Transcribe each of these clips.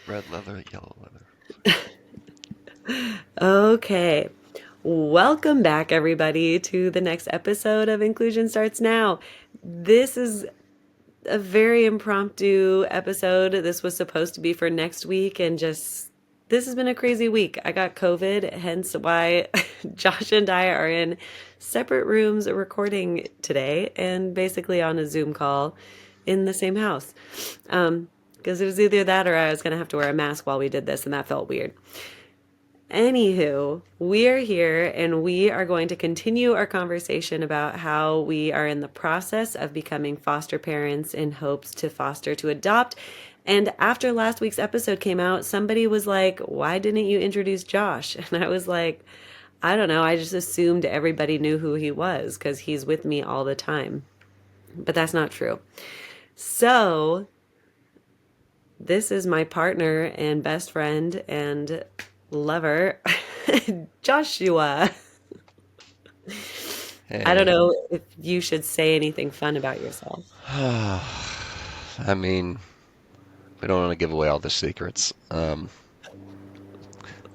Red leather, yellow leather. Okay. Welcome back, everybody, to the next episode of Inclusion Starts Now. This is a very impromptu episode. This was supposed to be for next week, and just this has been a crazy week. I got COVID, hence why Josh and I are in separate rooms recording today and basically on a Zoom call in the same house. Because it was either that or I was going to have to wear a mask while we did this, and that felt weird. Anywho, we are here and we are going to continue our conversation about how we are in the process of becoming foster parents in hopes to foster to adopt. And after last week's episode came out, somebody was like, "Why didn't you introduce Josh?" And I was like, "I don't know. I just assumed everybody knew who he was because he's with me all the time." But that's not true. So, this is my partner and best friend and lover, Joshua. I don't Hey. know if you should say anything fun about yourself. I mean, we don't want to give away all the secrets.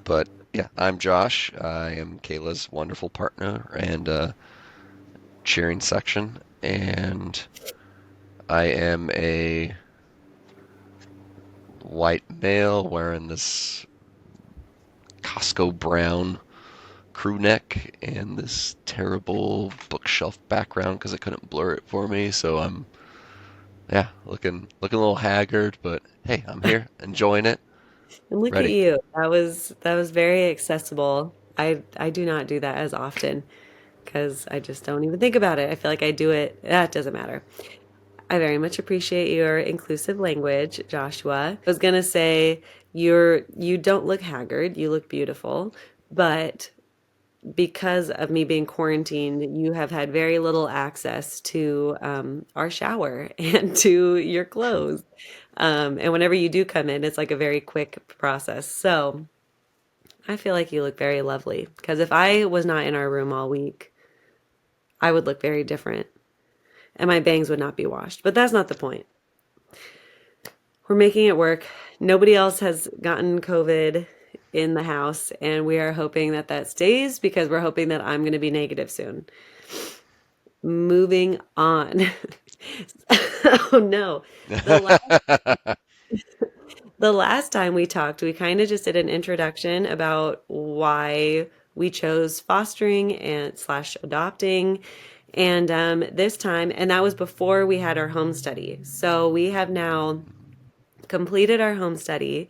But yeah, I'm Josh. I am Kayla's wonderful partner and cheering section. And I am a white male wearing this Costco brown crew neck and this terrible bookshelf background because I couldn't blur it for me. So I'm yeah, looking a little haggard, but hey, I'm here, enjoying it, And look at ready. you. That was very accessible. I do not do that as often because I just don't even think about it. I feel like I do it. That doesn't matter. I very much appreciate your inclusive language, Joshua. I was gonna say you don't look haggard. You look beautiful, but because of me being quarantined, you have had very little access to our shower and to your True. clothes. And whenever you do come in, it's like a very quick process. So I feel like you look very lovely. Because if I was not in our room all week, I would look very different and my bangs would not be washed. But that's not the point. We're making it work. Nobody else has gotten COVID in the house, and we are hoping that that stays because we're hoping that I'm going to be negative soon. Moving on. Oh no. The last the last time we talked, we kind of just did an introduction about why we chose fostering and slash adopting. And this time, and that was before we had our home study. So we have now completed our home study,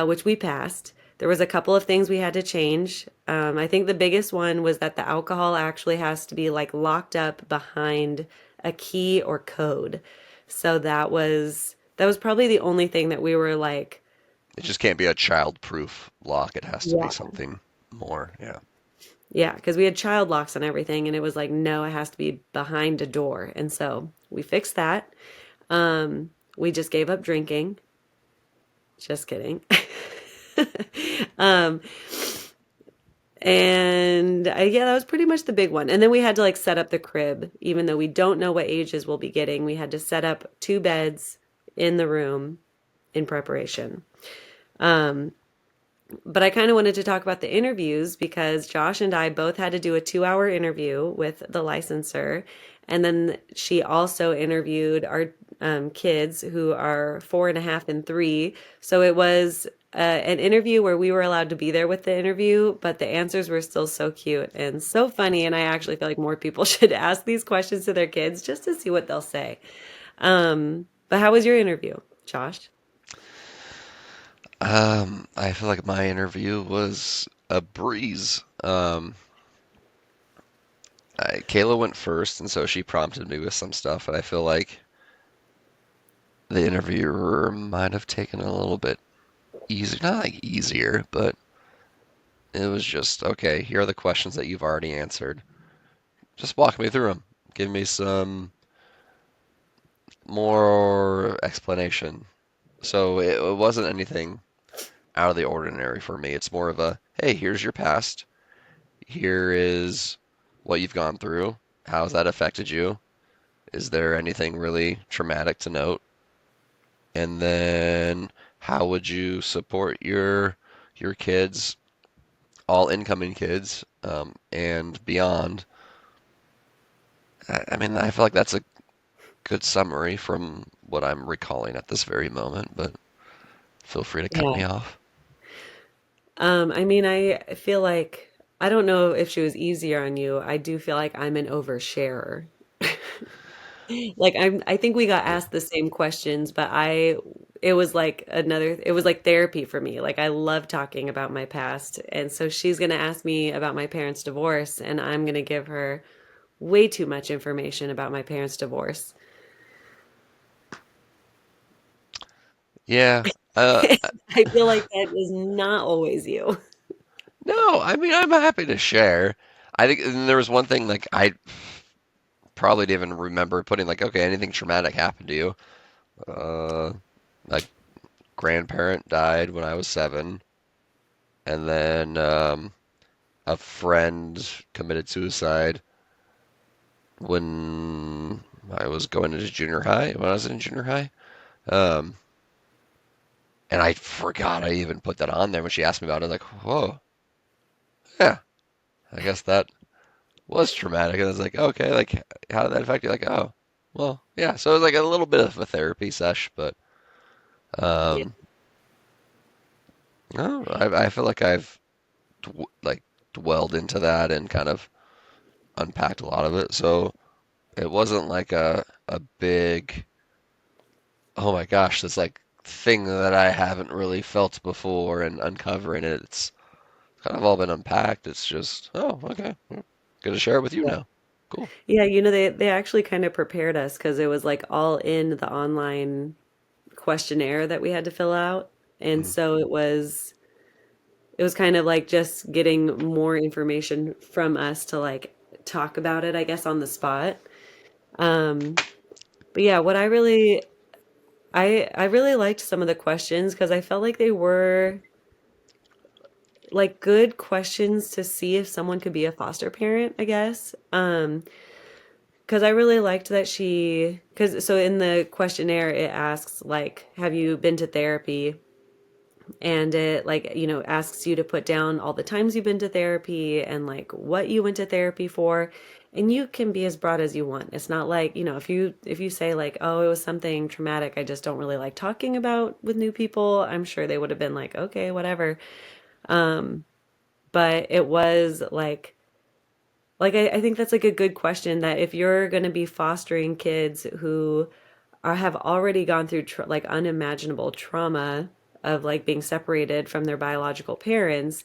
which we passed. There was a couple of things we had to change. I think the biggest one was that the alcohol actually has to be like locked up behind a key or code. So that was probably the only thing that we were like, It just can't be a child-proof lock. It has to be yeah, something more. Yeah. yeah, because we had child locks and everything, and it was like, no, it has to be behind a door. And so we fixed that. We just gave up drinking. Just kidding. um, And yeah, that was pretty much the big one. And then we had to like set up the crib, even though we don't know what ages we'll be getting. We had to set up two beds in the room in preparation. Um, but I kind of wanted to talk about the interviews because Josh and I both had to do a 2 hour interview with the licensor. And then she also interviewed our kids who are 4.5 and 3. So it was an interview where we were allowed to be there with the interview, but the answers were still so cute and so funny. And I actually feel like more people should ask these questions to their kids just to see what they'll say. But how was your interview, Josh? I feel like my interview was a breeze. Kayla went first, and so she prompted me with some stuff, and I feel like the interviewer might have taken a little bit easier, not like easier, but it was just, okay, here are the questions that you've already answered. Just walk me through them. Give me some more explanation. So it wasn't anything out of the ordinary for me. It's more of a, hey, here's your past. Here is what you've gone through. How's that affected you? Is there anything really traumatic to note? And then how would you support your kids, all incoming kids, and beyond? I mean, I feel like that's a good summary from what I'm recalling at this very moment, but feel free to cut Yeah. me off. I mean, I feel like I don't know if she was easier on you. I do feel like I'm an oversharer. Like I think we got asked the same questions, but it was like it was like therapy for me. Like I love talking about my past. And so she's going to ask me about my parents' divorce, and I'm going to give her way too much information about my parents' divorce. Yeah. I feel like that is not always you. No, I mean, I'm happy to share. I think and there was one thing like I probably didn't even remember putting like, okay, anything traumatic happened to you. Uh, my grandparent died when I was 7, and then a friend committed suicide when I was going into junior high. When I was in junior high, um, and I forgot I even put that on there when she asked me about it. Like, whoa, yeah, I guess that was traumatic. And I was like, okay, like how did that affect you? Like, oh, well, yeah. So it was like a little bit of a therapy sesh, but Yeah. um, no, I feel like I've like dwelled into that and kind of unpacked a lot of it. So it wasn't like a big, oh my gosh, this like thing that I haven't really felt before and uncovering it. It's kind of all been unpacked. It's just, oh, okay, gonna share it with you now. Cool. Yeah, they actually kind of prepared us because it was like all in the online questionnaire that we had to fill out. And Mm. so it was kind of like just getting more information from us to like talk about it, I guess, on the spot. Um, but yeah, what I really liked some of the questions because I felt like they were like good questions to see if someone could be a foster parent, I guess. Because I really liked that because so in the questionnaire it asks like, have you been to therapy? And it like, asks you to put down all the times you've been to therapy and like what you went to therapy for. And you can be as broad as you want. It's not like, if you say like, oh, it was something traumatic I just don't really like talking about with new people, I'm sure they would have been like, okay, whatever. But it was like I think that's like a good question that if you're going to be fostering kids who have already gone through like unimaginable trauma of like being separated from their biological parents,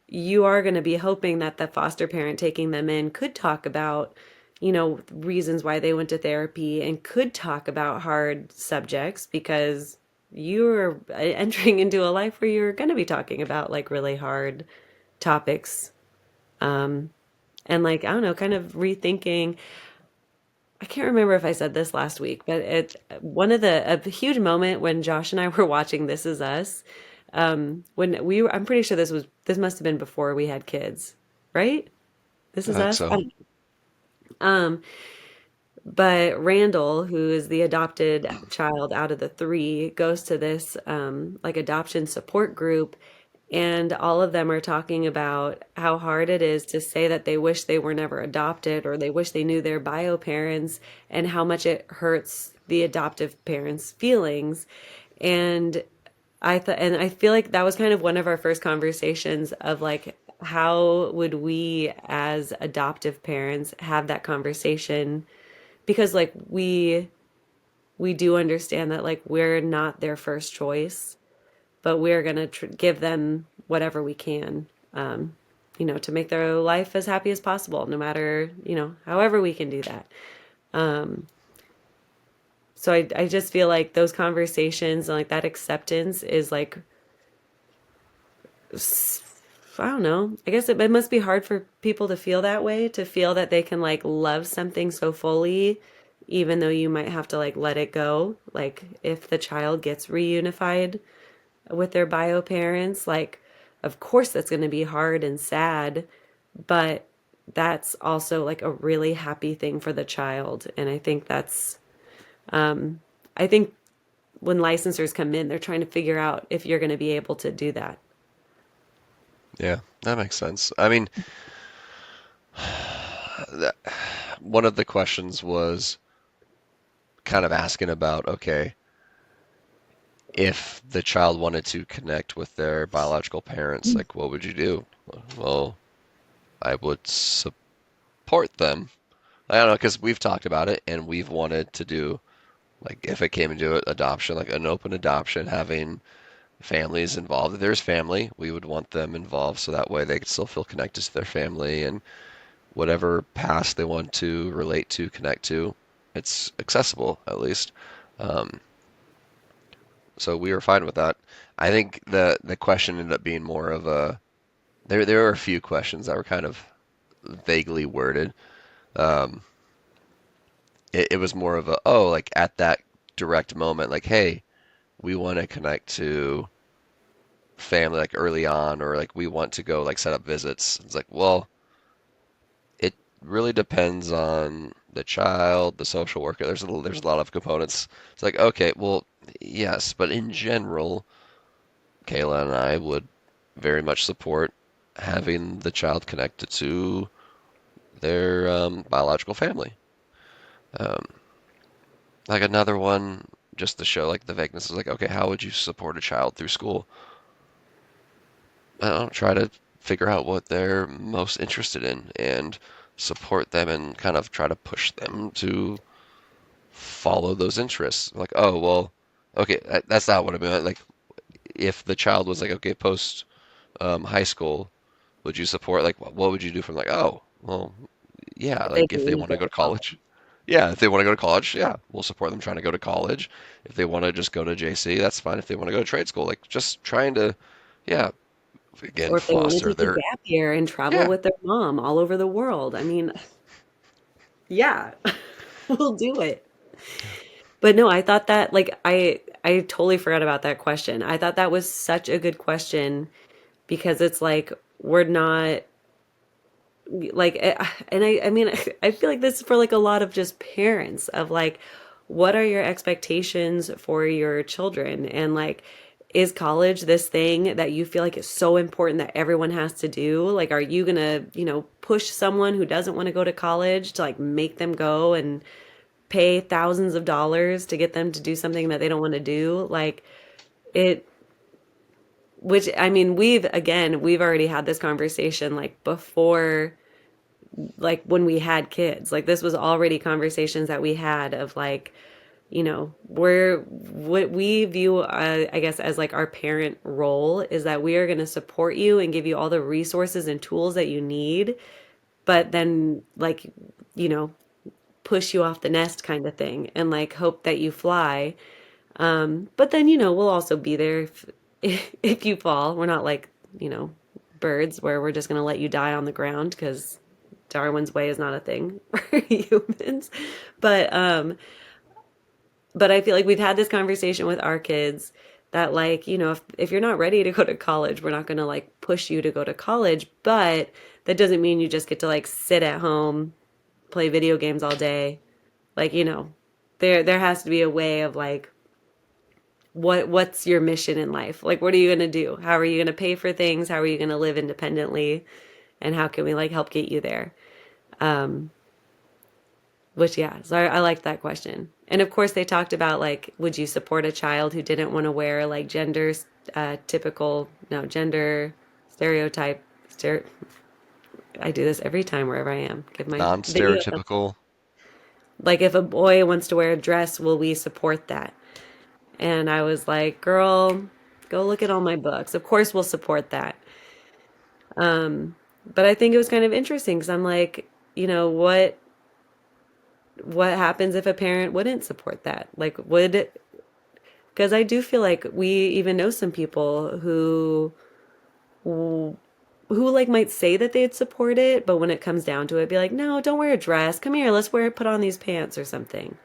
you are going to be hoping that the foster parent taking them in could talk about, reasons why they went to therapy and could talk about hard subjects because you're entering into a life where you're going to be talking about like really hard topics. And like, I don't know, kind of rethinking. I can't remember if I said this last week, but one of a huge moment when Josh and I were watching This Is Us, when I'm pretty sure this must have been before we had kids, right? This I Is think Us. so. But Randall, who is the adopted child out of the three, goes to this like adoption support group, and all of them are talking about how hard it is to say that they wish they were never adopted or they wish they knew their bio parents and how much it hurts the adoptive parents' feelings. And I feel like that was kind of one of our first conversations of like, how would we as adoptive parents have that conversation? Because like we do understand that like we're not their first choice, but we're going to give them whatever we can, to make their life as happy as possible, no matter, however we can do that. So I just feel like those conversations and like that acceptance is like, I don't know. I guess it must be hard for people to feel that way, to feel that they can like love something so fully, even though you might have to like let it go. Like if the child gets reunified with their bio parents, like, of course that's going to be hard and sad, but that's also like a really happy thing for the child. And I think when licensors come in, they're trying to figure out if you're going to be able to do that. Yeah, that makes sense. I mean, that, one of the questions was kind of asking about, okay, if the child wanted to connect with their biological parents, like what would you do? Well, I would support them. I don't know, because we've talked about it and we've wanted to do, like, if it came into it, adoption, like an open adoption, having families involved. If there's family, we would want them involved so that way they could still feel connected to their family and whatever past they want to relate to, connect to, it's accessible at least. Um, so we were fine with that. I think the question ended up being more of a there were a few questions that were kind of vaguely worded. Um, it was more of a, oh, like at that direct moment, like, hey, we want to connect to family like early on, or like we want to go like set up visits. It's like, well, it really depends on the child, the social worker. There's a lot of components. It's like, okay, well, yes, but in general, Kayla and I would very much support having the child connected to their biological family. Um, like another one, just to show like the vagueness, is like, okay, how would you support a child through school? I don't know, try to figure out what they're most interested in and support them and kind of try to push them to follow those interests. Like, oh, well, okay, that's not what I meant. Like, if the child was like, okay, post high school, would you support, like, what would you do from, like, oh, well, yeah, If they like if can they leave want to to go to college. college. Yeah, if they want to go to college, yeah, we'll support them trying to go to college. If they want to just go to JC, that's fine. If they want to go to trade school, like just trying to, yeah, again, Or if they want to foster take a their, gap year and travel yeah, with their mom all over the world. I mean, yeah, we'll do it. But no, I thought that like I totally forgot about that question. I thought that was such a good question because it's like we're not like and I mean I feel like this is for like a lot of just parents of like what are your expectations for your children and like is college this thing that you feel like is so important that everyone has to do? Like are you gonna, push someone who doesn't want to go to college to like make them go and pay thousands of dollars to get them to do something that they don't want to do? Like it which I mean we've already had this conversation like before, like when we had kids. Like this was already conversations that we had of like, we're what we view, I guess, as like our parent role is that we are going to support you and give you all the resources and tools that you need, but then like, you know, push you off the nest kind of thing and like hope that you fly. But then, we'll also be there if you fall. We're not like, you know, birds where we're just going to let you die on the ground because Darwin's way is not a thing for humans. But um but I feel like we've had this conversation with our kids that like, if you're not ready to go to college, we're not going to like push you to go to college, but that doesn't mean you just get to like sit at home, play video games all day. Like, there has to be a way of like what's your mission in life? Like what are you going to do? How are you going to pay for things? How are you going to live independently? And how can we like help get you there? Um Which, yeah, so I liked that question. And of course, they talked about like, would you support a child who didn't want to wear like typical, no, gender stereotype? Stere I do this every time wherever I am. Give my video a thumbs up. non-stereotypical. Like, if a boy wants to wear a dress, will we support that? And I was like, girl, go look at all my books. Of course, we'll support that. Um, but I think it was kind of interesting because I'm like, what happens if a parent wouldn't support that? Like, would because I do feel like we even know some people who like might say that they'd support it, but when it comes down to it, be like, no, don't wear a dress. Come here, let's put on these pants or something.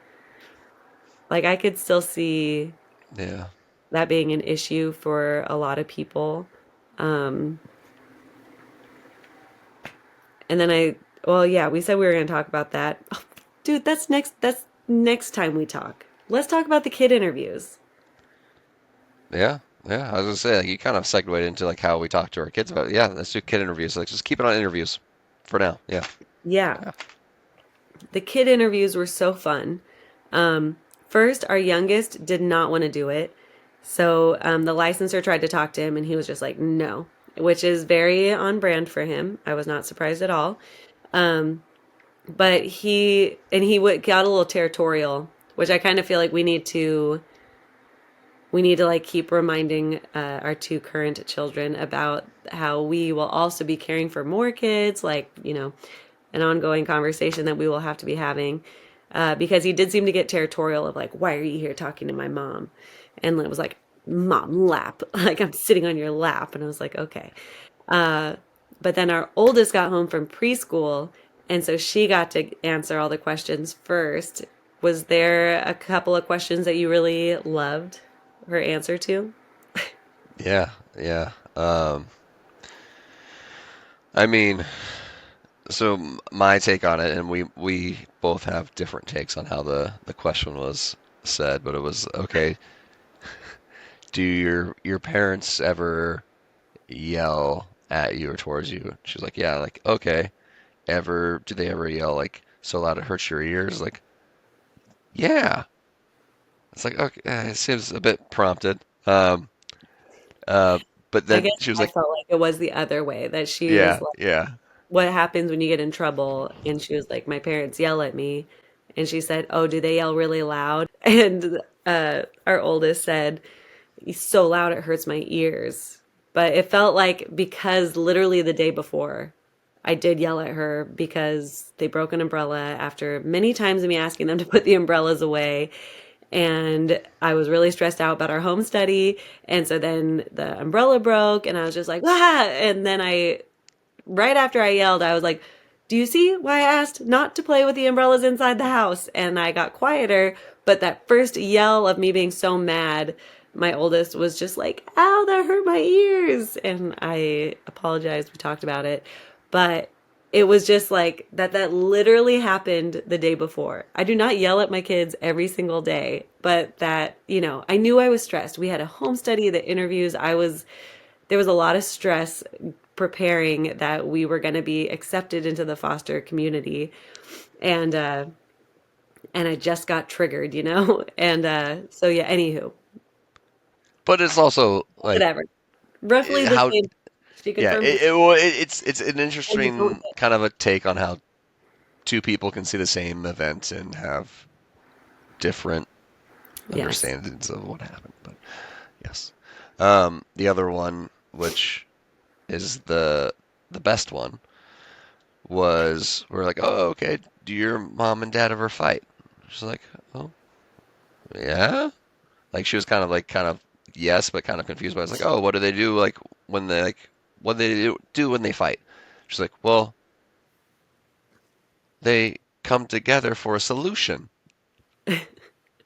Like I could still see Yeah, that being an issue for a lot of people. Um, and then well, yeah, we said we were going to talk about that. Oh, dude, that's next time we talk. Let's talk about the kid interviews. Yeah, yeah. I was gonna say like you kind of segued into like how we talk to our kids about it. Yeah, let's do kid interviews. Like just keep it on interviews for now. Yeah, Yeah. yeah, The kid interviews were so fun. Um, First, our youngest did not want to do it. So the licensor tried to talk to him, and he was just like, no, which is very on brand for him. I was not surprised at all. Um, but got a little territorial, which I kind of feel like we need to like keep reminding our two current children about how we will also be caring for more kids, like an ongoing conversation that we will have to be having. Because he did seem to get territorial of like, why are you here talking to my mom? And it was like, mom lap, like I'm sitting on your lap, and I was like, okay. Uh, but then our oldest got home from preschool, and so she got to answer all the questions first. Was there a couple of questions that you really loved her answer to? yeah, yeah. I mean, so my take on it, and we both have different takes on how the question was said, but it was okay. Do your parents ever yell at you or towards you? She's like, yeah, like okay. Do they ever yell like so loud it hurts your ears? Like, yeah. It's like okay, it seems a bit prompted. Uh, but I then guess she was I like, felt like it was the other way, that she was yeah, like, yeah, what happens when you get in trouble? And she was like, my parents yell at me. And she said, oh, do they yell really loud? And our oldest said, he's so loud it hurts my ears. But it felt like because literally the day before, I did yell at her because they broke an umbrella after many times of me asking them to put the umbrellas away. And I was really stressed out about our home study. And so then the umbrella broke, and I was just like, ah. And then right after I yelled, I was like, do you see why I asked not to play with the umbrellas inside the house? And I got quieter. But that first yell of me being so mad, my oldest was just like, ow, that hurt my ears. And I apologized. We talked about it. But it was just like that literally happened the day before. I do not yell at my kids every single day, but I knew I was stressed. We had a home study, the interviews. There was a lot of stress preparing that we were going to be accepted into the foster community, and I just got triggered, and so yeah. Anywho, but it's also like whatever. Roughly the how same. She yeah. confirmed It's an and you don't interesting kind of a take on how two people can see the same event and have different Yes. understandings of what happened. But yes, the other one, which is the best one, was we're like, oh, okay. Do your mom and dad ever fight? She's like, oh, yeah. Like she was kind of yes, but kind of confused. But I was like, oh, what do they do like when they like what do they do when they fight? She's like, well, they come together for a solution.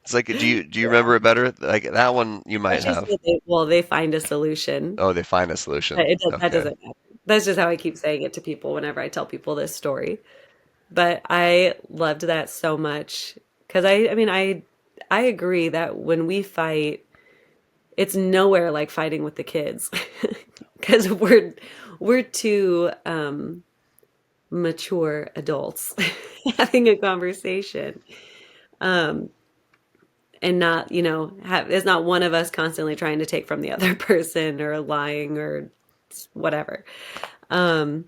It's like, do you remember it better? Like that one you Let's might just have. say they find a solution. Oh, they find a solution. That Okay. doesn't matter. That's just how I keep saying it to people whenever I tell people this story. But I loved that so much because I mean, I agree that when we fight, it's nowhere like fighting with the kids because we're two mature adults having a conversation, and not it's not one of us constantly trying to take from the other person or lying or whatever. Um,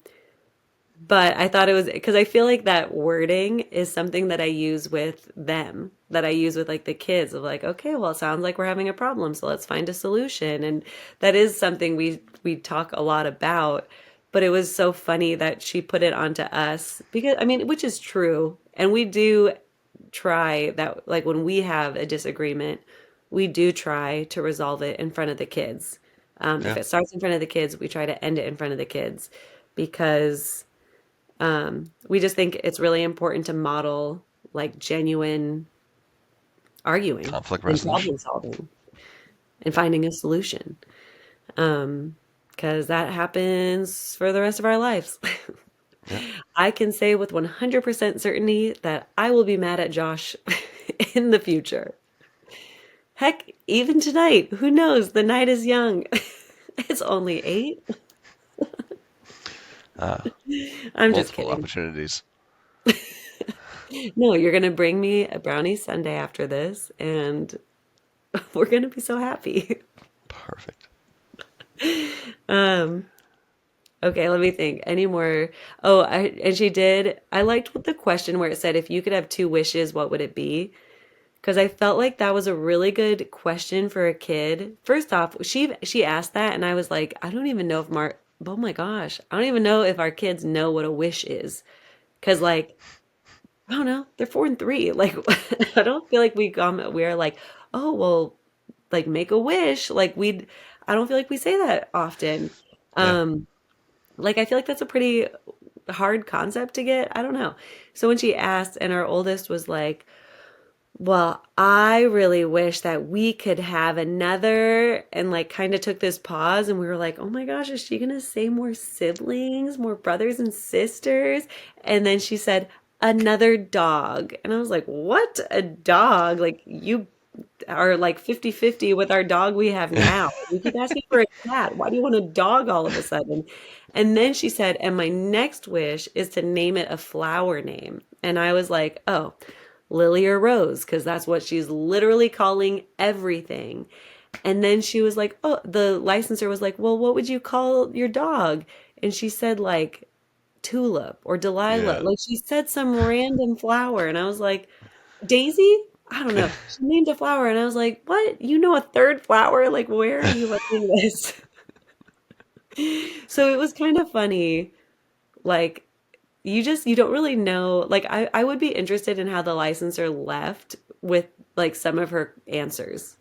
But I thought it was because I feel like that wording is something that I use with them, that I use with like the kids of like, okay, well, it sounds like we're having a problem, so let's find a solution. And that is something we talk a lot about. But it was so funny that she put it onto us because I mean, which is true. And we do try that, like when we have a disagreement, we do try to resolve it in front of the kids. If Yeah. it starts in front of the kids, we try to end it in front of the kids because we just think it's really important to model like genuine arguing Conflict and resolution. problem solving and finding a solution. Because that happens for the rest of our lives. Yeah. I can say with 100% certainty that I will be mad at Josh in the future. Heck, even tonight, who knows? The night is young. It's only 8. Uh, I'm just Multiple kidding. opportunities. No, you're gonna bring me a brownie sundae after this, and we're gonna be so happy. Perfect. Um, okay, let me think. Any more? Oh, and she did. I liked what the question where it said, if you could have 2 wishes, what would it be? Because I felt like that was a really good question for a kid. First off, she asked that, and I was like, I don't even know if Mark. Oh my gosh, I don't even know if our kids know what a wish is. Because like, I don't know, they're 4 and 3. Like, I don't feel like we're like, oh well, like make a wish. Like we, I don't feel like we say that often. Yeah. Um, like I feel like that's a pretty hard concept to get. I don't know. So when she asked, and our oldest was like, well, I really wish that we could have another, and like kind of took this pause, and we were like, oh my gosh, is she gonna say more siblings, more brothers and sisters? And then she said, another dog. And I was like, what? A dog? Like you are like 50-50 with our dog we have now. We keep asking for a cat. Why do you want a dog all of a sudden? And then she said, and my next wish is to name it a flower name. And I was like, oh, Lily or Rose, because that's what she's literally calling everything. And then she was like, oh, the licensor was like, well, what would you call your dog? And she said, like, Tulip or Delilah. Yeah. Like, she said some random flower. And I was like, Daisy? I don't know. She named a flower. And I was like, what? You know a third flower? Like, where are you learning this? So it was kind of funny. Like, you don't really know. Like I would be interested in how the licensor left with like some of her answers.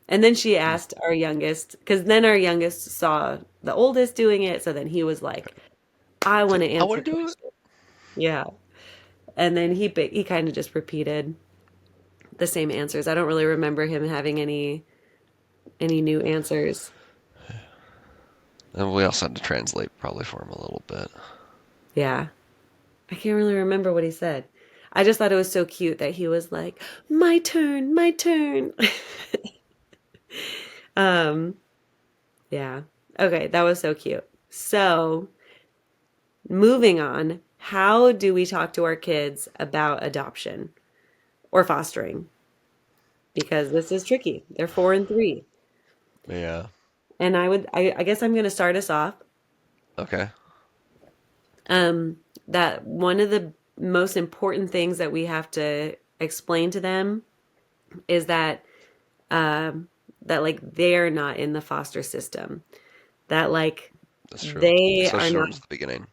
And then she Hmm. asked our youngest, because then our youngest saw the oldest doing it, so then he was like, I It's want like, to I answer want to do it. questions. Yeah. And then he kind of just repeated the same answers. I don't really remember him having any new answers. And we also had to translate probably for him a little bit. Yeah. I can't really remember what he said. I just thought it was so cute that he was like, my turn, my turn. Um, yeah. Okay, that was so cute. So, moving on, how do we talk to our kids about adoption or fostering? Because this is tricky. They're 4 and 3. Yeah. And I guess I'm going to start us off. Okay. Um, that one of the most important things that we have to explain to them is that like they're not in the foster system. That like That's true. they are Especially not. towards the beginning.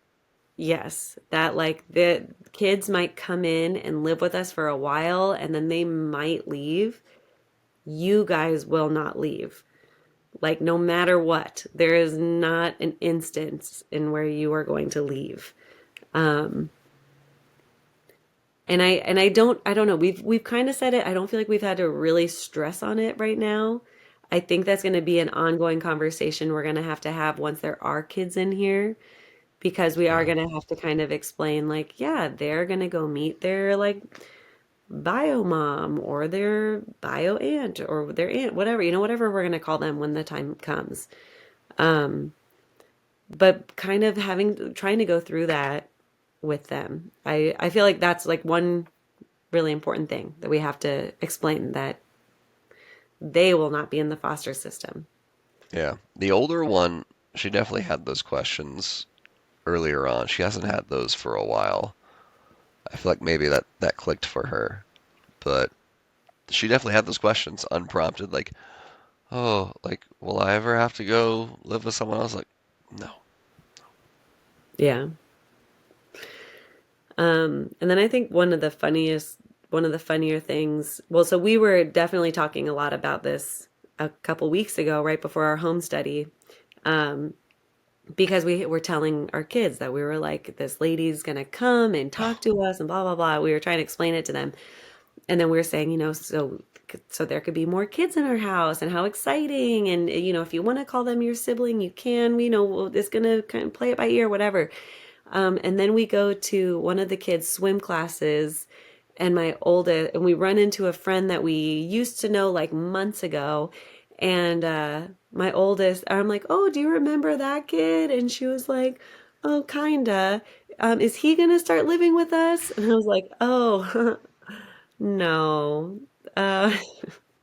Yes, that like the kids might come in and live with us for a while and then they might leave. You guys will not leave. Like no matter what, there is not an instance in where you are going to leave. Um, and I don't know. We've kind of said it. I don't feel like we've had to really stress on it right now. I think that's going to be an ongoing conversation we're going to have once there are kids in here, because we are Yeah. going to have to kind of explain like, yeah, they're going to go meet their like bio mom or their bio aunt or their aunt, whatever, whatever we're going to call them when the time comes. Um, but kind of trying to go through that with them. I feel like that's like one really important thing that we have to explain, that they will not be in the foster system. Yeah. The older one, she definitely had those questions earlier on. She hasn't had those for a while. I feel like maybe that clicked for her, but she definitely had those questions unprompted, like, oh, like, will I ever have to go live with someone else? Like, no. Yeah. And then I think one of the funnier things, well, so we were definitely talking a lot about this a couple weeks ago, right before our home study, um, because we were telling our kids that we were like, this lady's gonna come and talk Oh, to us and blah, blah, blah. We were trying to explain it to them. And then we were saying, so there could be more kids in our house and how exciting. And, if you want to call them your sibling, you can, it's going to kind of play it by ear, whatever. And then we go to one of the kids' swim classes, and my oldest, and we run into a friend that we used to know like months ago. And my oldest, I'm like, oh, do you remember that kid? And she was like, oh, kinda. Is he gonna start living with us? And I was like, oh, no. Uh,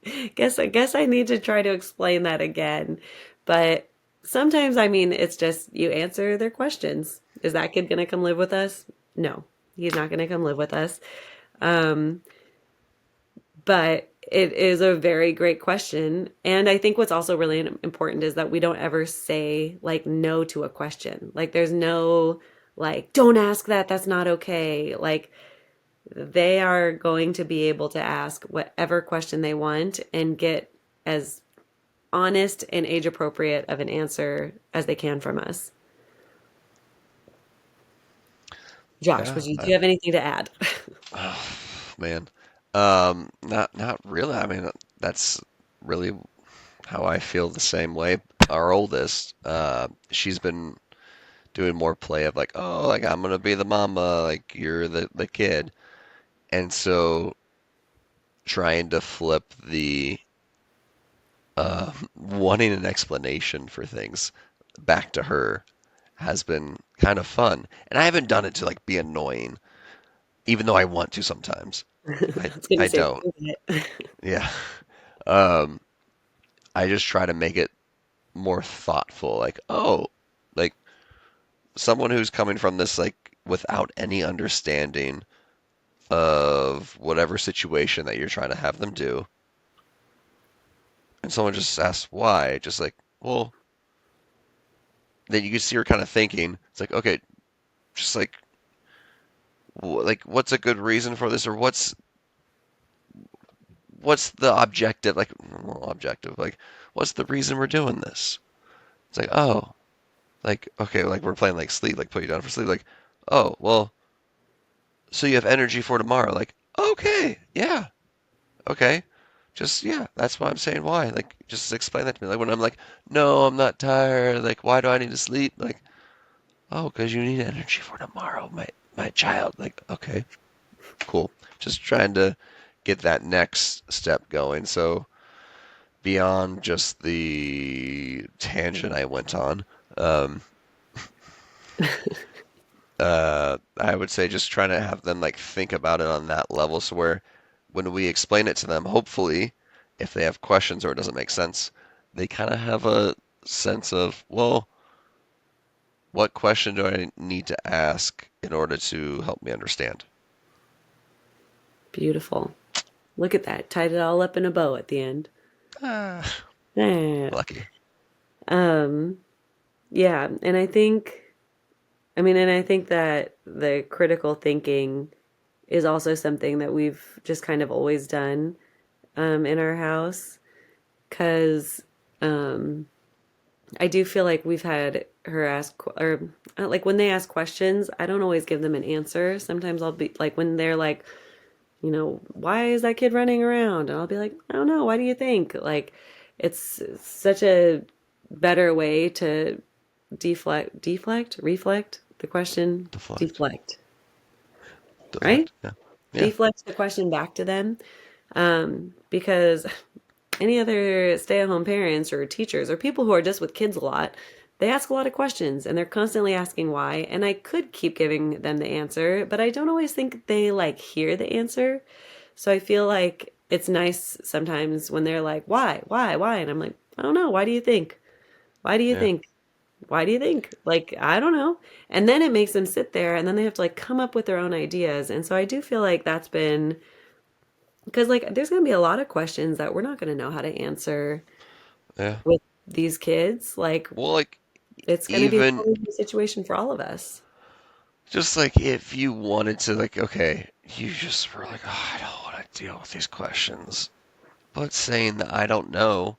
I guess I need to try to explain that again. But sometimes, I mean, it's just you answer their questions. Is that kid gonna come live with us? No, he's not gonna come live with us. Um, but it is a very great question. And I think what's also really important is that we don't ever say like no to a question. Like there's no like, don't ask that, that's not okay. Like they are going to be able to ask whatever question they want and get as honest and age appropriate of an answer as they can from us. Josh, Yeah, do you have anything to add? oh, man. Not really. I mean, that's really how I feel the same way. Our oldest, she's been doing more play of like, oh, like I'm gonna be the mama, like you're the kid, and so trying to flip the wanting an explanation for things back to her has been kind of fun. And I haven't done it to like be annoying, even though I want to sometimes. I I was going to I say, don't. Yeah. Um, I just try to make it more thoughtful. Like, oh, like someone who's coming from this like without any understanding of whatever situation that you're trying to have them do, and someone just asks why, just like, well, then you can see her kind of thinking. It's like, okay, just like what's a good reason for this, or what's the objective, like, well, objective, like, what's the reason we're doing this? It's like, oh, like, okay, like we're playing like sleep, like put you down for sleep, like, oh, well, so you have energy for tomorrow, like, okay, yeah, okay, just yeah, that's why I'm saying why, like, just explain that to me, like when I'm like, no, I'm not tired, like, why do I need to sleep, like, oh, because you need energy for tomorrow, my child, like, okay, cool, just trying to get that next step going, so beyond just the tangent I went on. Um, I would say just trying to have them like think about it on that level, so where when we explain it to them, hopefully, if they have questions or it doesn't make sense, they kind of have a sense of, well, what question do I need to ask in order to help me understand? Beautiful. Look at that. Tied it all up in a bow at the end. Ah, Eh. lucky. Um, yeah, and I think that the critical thinking is also something that we've just kind of always done in our house because I do feel like we've had her ask or like when they ask questions, I don't always give them an answer. Sometimes I'll be like when they're like, why is that kid running around? And I'll be like, I don't know. Why do you think? Like, it's such a better way to reflect the question, Deflect. deflect, right? Deflect. Yeah. Yeah. Deflect the question back to them. Because any other stay-at-home parents or teachers or people who are just with kids a lot, they ask a lot of questions and they're constantly asking why. And I could keep giving them the answer, but I don't always think they like hear the answer. So I feel like it's nice sometimes when they're like, why? And I'm like, I don't know. Why do you think? Why do you Yeah. think? Why do you think? Like, I don't know. And then it makes them sit there and then they have to like come up with their own ideas. And so I do feel like that's been because like there's going to be a lot of questions that we're not going to know how to answer Yeah. with these kids. Like, Well, like it's going to be a even totally new situation for all of us. just like if you wanted to, like, okay, you just were like, oh, I don't want to deal with these questions. But saying that I don't know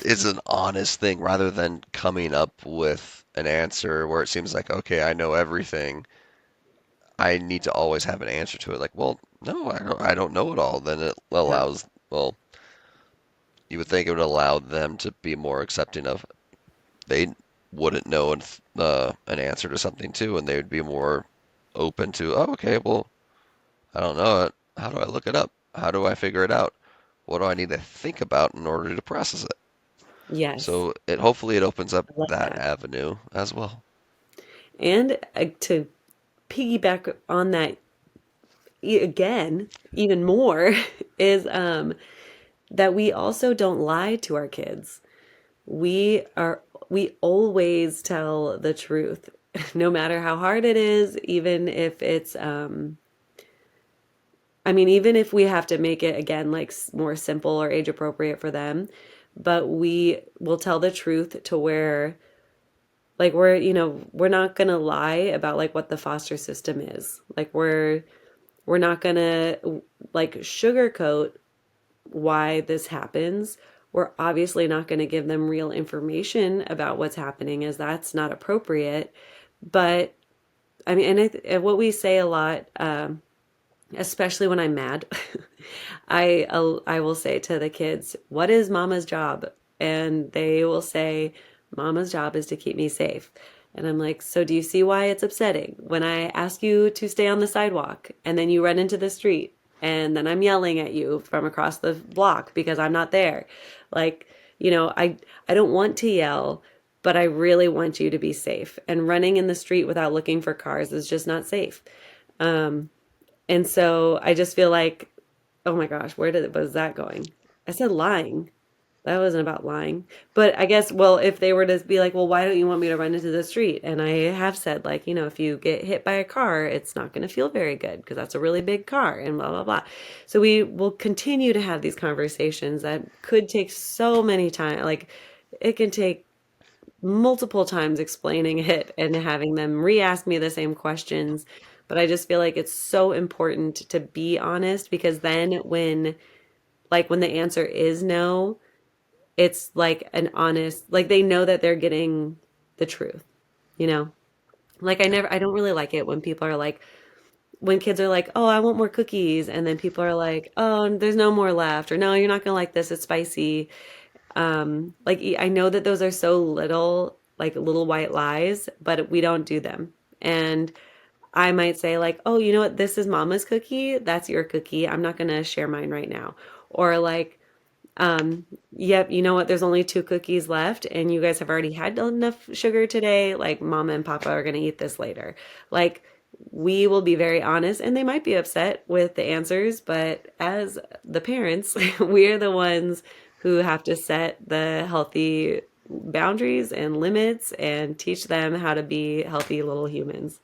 is an honest thing rather than coming up with an answer where it seems like, okay, I know everything. I need to always have an answer to it. Like, well, no, I don't know it all. Then it Yeah. allows, well, you would think it would allow them to be more accepting of they wouldn't know an answer to something too, and they would be more open to, oh, okay, well, I don't know it. How do I look it up? How do I figure it out? What do I need to think about in order to process it? Yes, So it hopefully it opens up I love that that. avenue as well. And to piggyback on that again, even more, is that we also don't lie to our kids. We are we always tell the truth, no matter how hard it is, even if it's I mean, even if we have to make it again like more simple or age appropriate for them, but we will tell the truth to where like we're not gonna lie about like what the foster system is. Like we're not gonna like sugarcoat why this happens. We're obviously not going to give them real information about what's happening, as that's not appropriate. But I mean, and what we say a lot, especially when I'm mad, I will say to the kids, "What is Mama's job?" And they will say, "Mama's job is to keep me safe." And I'm like, "So do you see why it's upsetting when I ask you to stay on the sidewalk and then you run into the street and then I'm yelling at you from across the block because I'm not there?" Like, I don't want to yell, but I really want you to be safe. And running in the street without looking for cars is just not safe. And so I just feel like, oh my gosh, was that going? I said lying. That wasn't about lying. But I guess, well, if they were to be like, well, why don't you want me to run into the street? And I have said, like, if you get hit by a car, it's not going to feel very good because that's a really big car and blah, blah, blah. So we will continue to have these conversations that could take so many times. Like, it can take multiple times explaining it and having them re-ask me the same questions. But I just feel like it's so important to be honest because then when the answer is no, it's like an honest, like they know that they're getting the truth, you know? Like I don't really like it when people are like, when kids are like, "Oh, I want more cookies." And then people are like, "Oh, there's no more left." Or, "No, you're not gonna like this. It's spicy." Like I know that those are so little, like little white lies, but we don't do them. And I might say like, "Oh, you know what? This is Mama's cookie. That's your cookie. I'm not gonna share mine right now." Or like, yep, you know what? There's only two cookies left, and you guys have already had enough sugar today. Like, Mama and Papa are gonna eat this later. Like, we will be very honest, and they might be upset with the answers, but as the parents, we're the ones who have to set the healthy boundaries and limits and teach them how to be healthy little humans.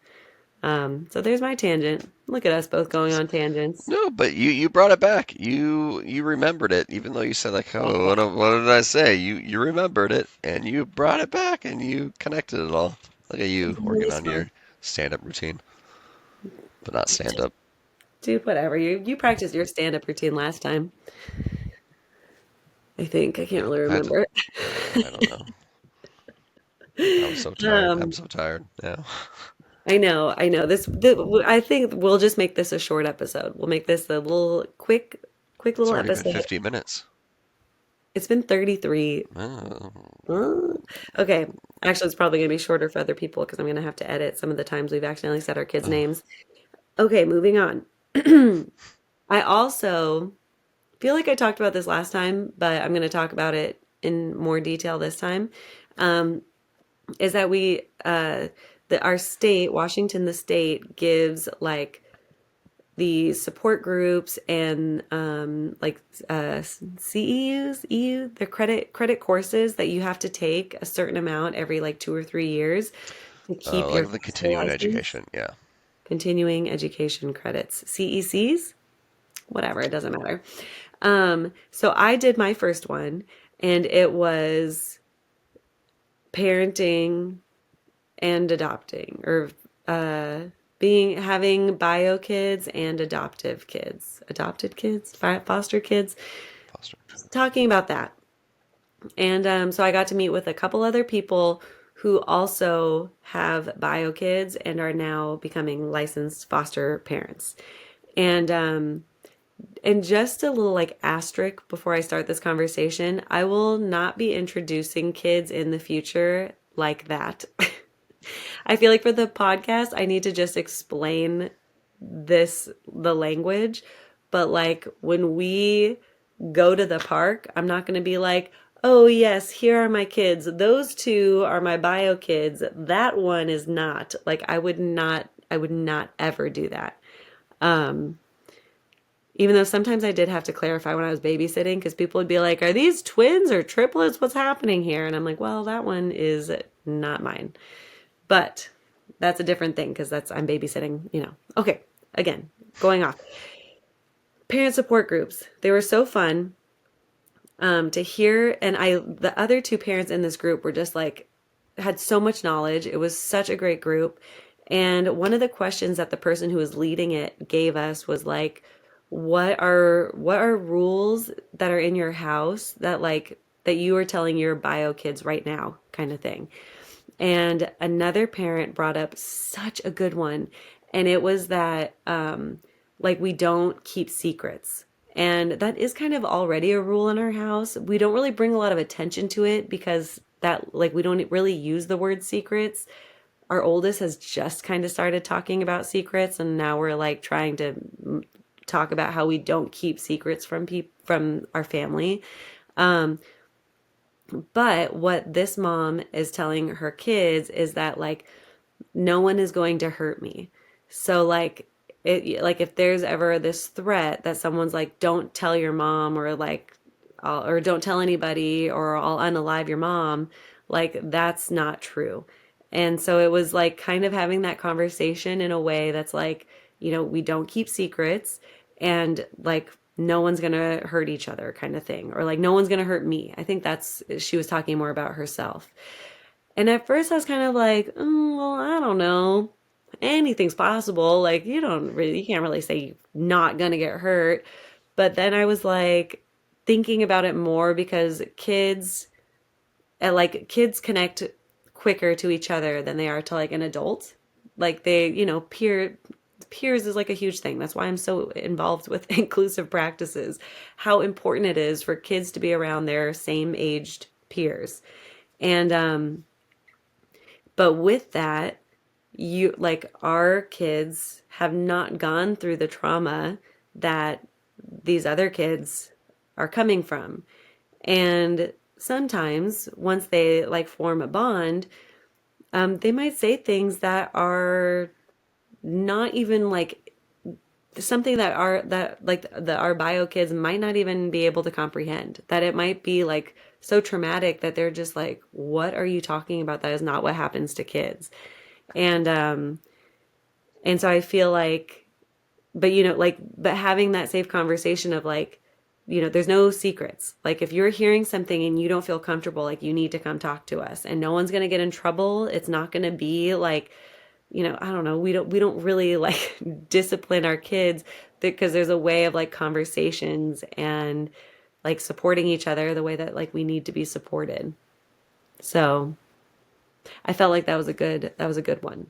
So there's my tangent. Look at us both going on tangents. No, but you brought it back. You remembered it, even though you said like, Love oh, that. what did I say? You remembered it, and you brought it back, and you connected it all. Look at you It's working really on smart. your stand-up routine, but not stand-up. Dude, whatever. You practiced your stand-up routine last time. I think. I can't Yeah, really I had to. remember. I don't know. I was so tired. I'm Um, so tired now. I know, I know. I think we'll just make this a short episode. We'll make this a little quick It's little already been episode. 50 minutes. It's been 33. Oh, Uh, okay. Actually, it's probably going to be shorter for other people because I'm going to have to edit some of the times we've accidentally said our kids' oh, names. Okay, moving on. I also feel like I talked about this last time, but I'm going to talk about it in more detail this time. Um, is that our state, Washington, the state gives like the support groups and like CEUs, EU, the credit courses that you have to take a certain amount every like 2 or 3 years to keep your like the foster continuing license, education. Yeah. continuing education credits, CECs, whatever, it doesn't matter. So I did my first one, and it was parenting and adopting, or uh, having bio kids and adopted kids, foster kids, Foster. talking about that. And so I got to meet with a couple other people who also have bio kids and are now becoming licensed foster parents. And just a little like asterisk before I start this conversation, I will not be introducing kids in the future like that. I feel like for the podcast, I need to just explain the language, but like when we go to the park, I'm not going to be like, "Oh, yes, here are my kids. Those two are my bio kids. That one is not." Like I would not ever do that. Um Even though sometimes I did have to clarify when I was babysitting because people would be like, "Are these twins or triplets? What's happening here?" And I'm like, "Well, that one is not mine." But that's a different thing because that's I'm babysitting, you know. Okay, again, going off. Parent support groups. They were so fun to hear, and I the other two parents in this group were just like had so much knowledge. It was such a great group. And one of the questions that the person who was leading it gave us was like, what are rules that are in your house that like that you are telling your bio kids right now kind of thing. And another parent brought up such a good one. And it was that, like, we don't keep secrets. And that is kind of already a rule in our house. We don't really bring a lot of attention to it because that, like, we don't really use the word secrets. Our oldest has just kind of started talking about secrets. And now we're like trying to talk about how we don't keep secrets from our family. Um, but what this mom is telling her kids is that like no one is going to hurt me. So like if there's ever this threat that someone's like don't tell your mom or like or don't tell anybody or I'll unalive your mom, like that's not true. And so it was like kind of having that conversation in a way that's like, you know, we don't keep secrets and like no one's going to hurt each other kind of thing or like no one's going to hurt me. I think that's she was talking more about herself. And at first I was kind of like, well, I don't know. Anything's possible. Like you can't really say you're not gonna get hurt. But then I was like thinking about it more because kids connect quicker to each other than they are to like an adult. Like they, you know, peers is like a huge thing. That's why I'm so involved with inclusive practices. How important it is for kids to be around their same aged peers. And but with that, you like our kids have not gone through the trauma that these other kids are coming from. And sometimes once they like form a bond, they might say things that are not even like something that our bio kids might not even be able to comprehend. That it might be like so traumatic that they're just like, "What are you talking about? That is not what happens to kids." And and so I feel like but you know like but having that safe conversation of like you know there's no secrets. Like if you're hearing something and you don't feel comfortable, like you need to come talk to us and no one's going to get in trouble. It's not going to be like you know, I don't know, we don't really like discipline our kids because there's a way of like conversations and like supporting each other the way that like we need to be supported. So, I felt like that was a good one.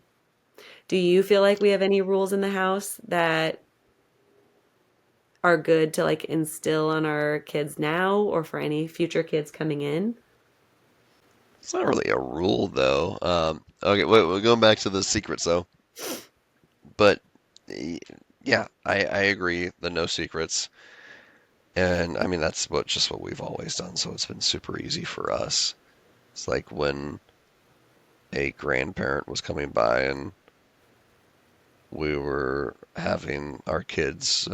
Do you feel like we have any rules in the house that are good to like instill on our kids now or for any future kids coming in? It's not really a rule though. Okay, wait, we're going back to the secrets though. But yeah, I agree. The no secrets, and I mean that's what we've always done. So it's been super easy for us. It's like when a grandparent was coming by and we were having our kids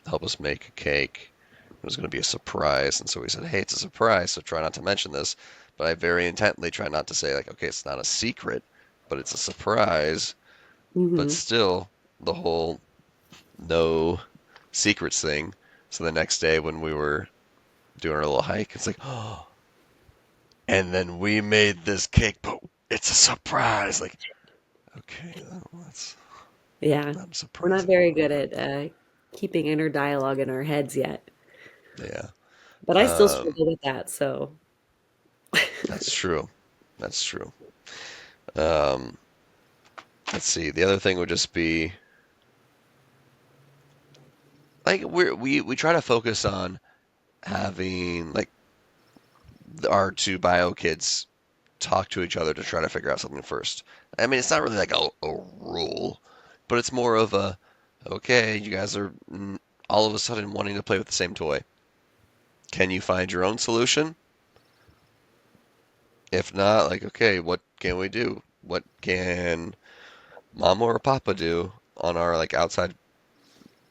help us make a cake. It was going to be a surprise, and so we said, "Hey, it's a surprise, so try not to mention this." But I very intently try not to say like, "Okay, it's not a secret, but it's a surprise." But Mm-hmm. still, the whole no secrets thing. So the next day when we were doing our little hike, it's like, oh, and then we made this cake, but it's a surprise. Like, okay, well, that's Yeah. not We're not surprising. very good at keeping inner dialogue in our heads yet. Yeah, But I still um, struggle with that, so that's true. That's true. Um, let's see. The other thing would just be like we try to focus on having like our two bio kids talk to each other to try to figure out something first. I mean, it's not really like a rule, but it's more of a Okay, you guys are all of a sudden wanting to play with the same toy. Can you find your own solution? If not, like, okay, what can we do? What can mama or papa do on our like outside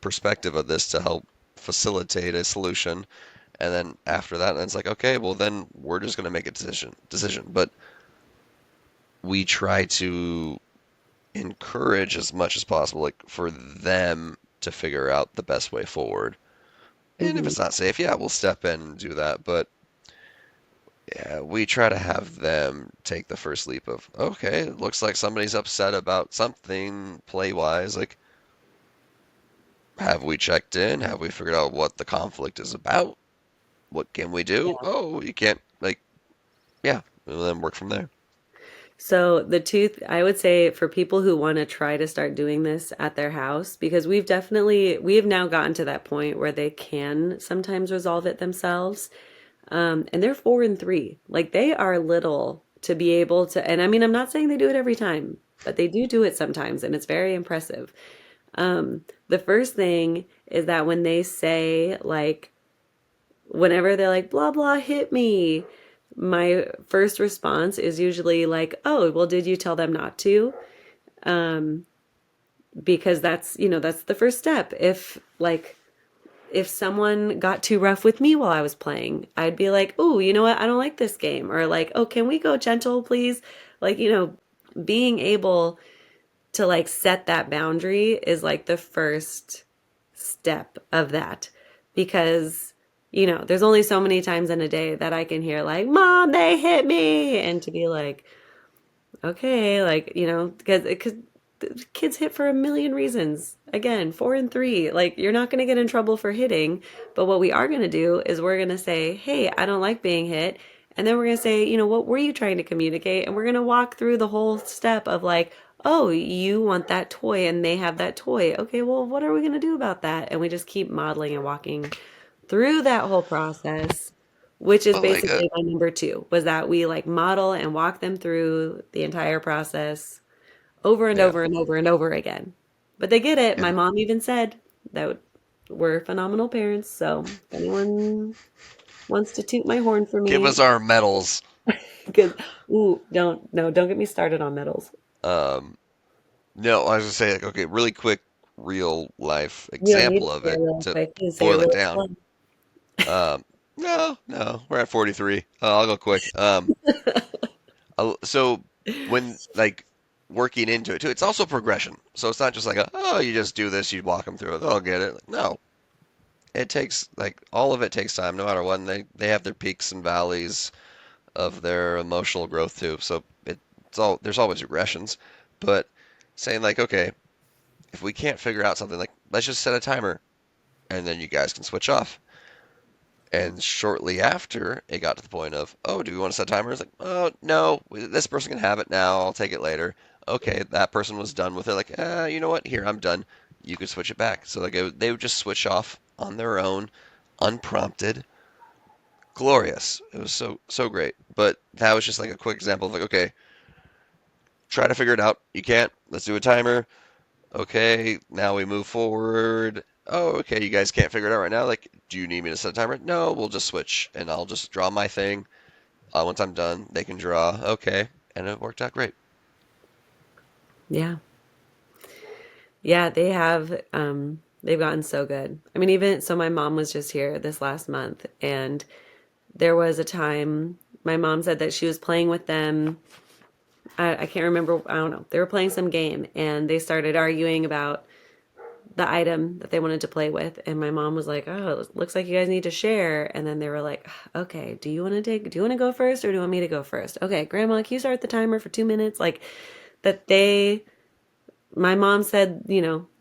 perspective of this to help facilitate a solution? And then after that, then it's like, okay, well then we're just gonna make a decision. But we try to encourage as much as possible, like for them to figure out the best way forward. And if Hmm. it's not safe, yeah, we'll step in and do that. But yeah, we try to have them take the first leap of, okay, it looks like somebody's upset about something play-wise. Like, have we checked in? Have we figured out what the conflict is about? What can we do? Oh, you can't, like, yeah, and then work from there. So the I would say for people who want to try to start doing this at their house, because we have now gotten to that point where they can sometimes resolve it themselves. And they're 4 and 3. Like they are little to be able to, and I mean, I'm not saying they do it every time, but they do it sometimes, and it's very impressive. The first thing is that when they say like, whenever they're like, blah, blah, hit me, my first response is usually like, oh, well, did you tell them not to? Um, because that's the first step. If someone got too rough with me while I was playing, I'd be like, oh, you know what? I don't like this game. Or like, oh, can we go gentle, please? Like, being able to like set that boundary is like the first step of that. Because, there's only so many times in a day that I can hear like, Mom, they hit me. And to be like, okay, like, because kids hit for a million reasons. Again, 4 and 3. Like, you're not going to get in trouble for hitting. But what we are going to do is we're going to say, hey, I don't like being hit. And then we're going to say, what were you trying to communicate? And we're going to walk through the whole step of like, oh, you want that toy and they have that toy. Okay, well, what are we going to do about that? And we just keep modeling and walking through that whole process, which is But like, basically my number two, was that we like model and walk them through the entire process over and yeah, over and over and over again. But they get it. My and mom even said that we're phenomenal parents. So if anyone wants to toot my horn for give me, us our medals. because ooh, don't get me started on medals. Um, no, I was gonna say, like, okay, really quick, real life You don't need example to of say it it real to quick. You say it boil it really down. slow. No, no, we're at 43. I'll go quick. So when like working into it too, it's also progression. So it's not just like oh, you just do this, you walk them through it, they'll get it. Like, no, it takes like all of it takes time, no matter what. And they have their peaks and valleys of their emotional growth too. So it's all there's always regressions, but saying like okay, if we can't figure out something, like let's just set a timer, and then you guys can switch off. And shortly after, it got to the point of, oh, do we want to set timers? Like, oh, no, this person can have it now. I'll take it later. Okay, that person was done with it. Like, you know what? Here, I'm done. You could switch it back. So like, they would just switch off on their own, unprompted. Glorious. It was so great. But that was just like a quick example of like, okay, try to figure it out. You can't. Let's do a timer. Okay, now we move forward. Oh, okay, you guys can't figure it out right now. Like, do you need me to set a timer? No, we'll just switch, and I'll just draw my thing. Once I'm done, they can draw. Okay, and it worked out great. Yeah. Yeah, they've gotten so good. I mean, even so my mom was just here this last month, and there was a time my mom said that she was playing with them. I can't remember, I don't know. They were playing some game and they started arguing about the item that they wanted to play with. And my mom was like, oh, it looks like you guys need to share. And then they were like, okay, do you want to go first or do you want me to go first? Okay, grandma, can you start the timer for 2 minutes? Like that my mom said,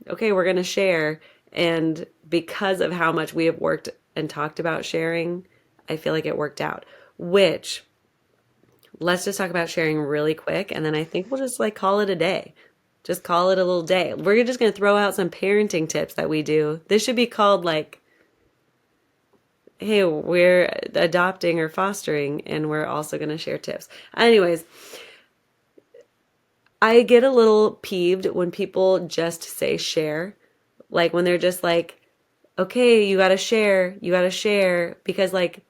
okay, we're going to share. And because of how much we have worked and talked about sharing, I feel like it worked out. Which, let's just talk about sharing really quick. And then I think we'll just like call it a day. Just call it a little day. We're just going to throw out some parenting tips that we do. This should be called like, hey, we're adopting or fostering, and we're also going to share tips. Anyways, I get a little peeved when people just say share. Like when they're just like, okay, you gotta share, because like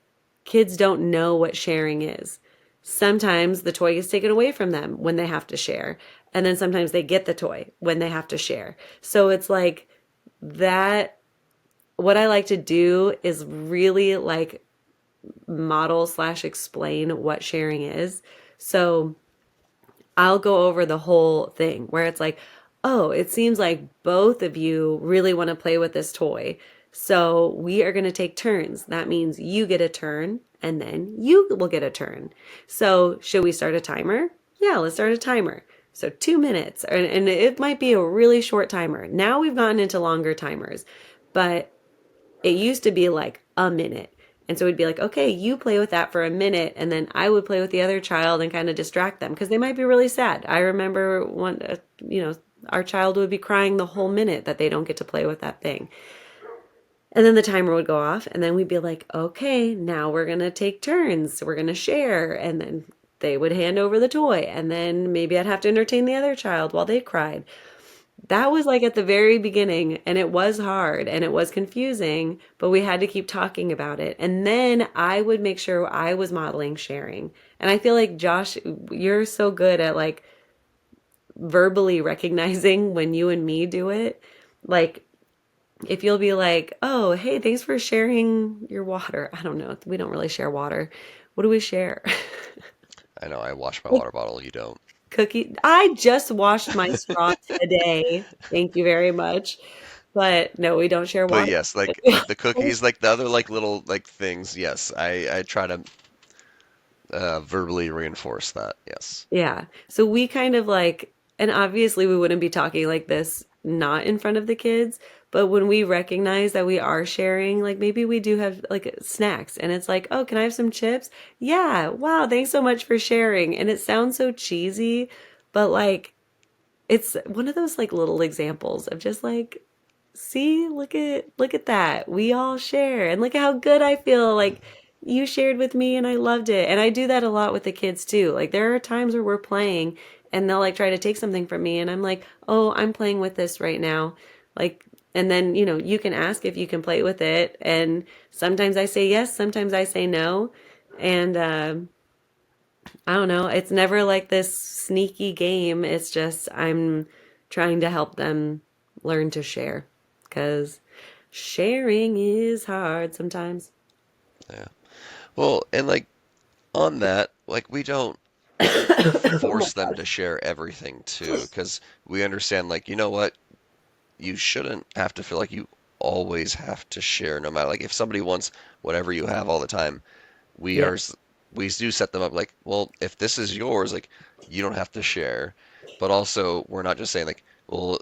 kids don't know what sharing is. Sometimes the toy is taken away from them when they have to share, and then sometimes they get the toy when they have to share. So it's like that. What I like to do is really like model slash explain what sharing is. So I'll go over the whole thing where it's like, oh, it seems like both of you really want to play with this toy. So we are going to take turns. That means you get a turn and then you will get a turn. So should we start a timer? Yeah, let's start a timer. So 2 minutes, and it might be a really short timer. Now we've gotten into longer timers, but it used to be like a minute. And so we'd be like, okay, you play with that for a minute. And then I would play with the other child and kind of distract them because they might be really sad. I remember our child would be crying the whole minute that they don't get to play with that thing. And then the timer would go off. And then we'd be like, okay, now we're going to take turns. We're going to share. And then they would hand over the toy. And then maybe I'd have to entertain the other child while they cried. That was like at the very beginning, and it was hard and it was confusing, but we had to keep talking about it. And then I would make sure I was modeling sharing. And I feel like Josh, you're so good at like verbally recognizing when you and me do it. Like if you'll be like, "Oh, hey, thanks for sharing your water." I don't know. We don't really share water. What do we share? I know I wash my Like water bottle. You don't. cookie. I just washed my straw today. Thank you very much. But no, we don't share But water. yes, like the cookies, like the other like little like things. Yes, I try to verbally reinforce that. Yes. Yeah. So we kind of like, and obviously we wouldn't be talking like this not in front of the kids, but when we recognize that we are sharing, like maybe we do have like snacks and it's like, oh, can I have some chips? Yeah. Wow. Thanks so much for sharing. And it sounds so cheesy, but like it's one of those like little examples of just like, see, look at that. We all share. And look at how good I feel. Like you shared with me and I loved it. And I do that a lot with the kids too. Like there are times where we're playing and they'll like try to take something from me and I'm like, "Oh, I'm playing with this right now." Like and then, you can ask if you can play with it and sometimes I say yes, sometimes I say no. And I don't know. It's never like this sneaky game. It's just I'm trying to help them learn to share because sharing is hard sometimes. Yeah. Well, and like on that, like we don't Oh my force them God. to share everything too, because we understand like you know what, you shouldn't have to feel like you always have to share no matter like if somebody wants whatever you have all the time, we Yeah. are we do set them up like, well, if this is yours, like you don't have to share, but also we're not just saying like, well,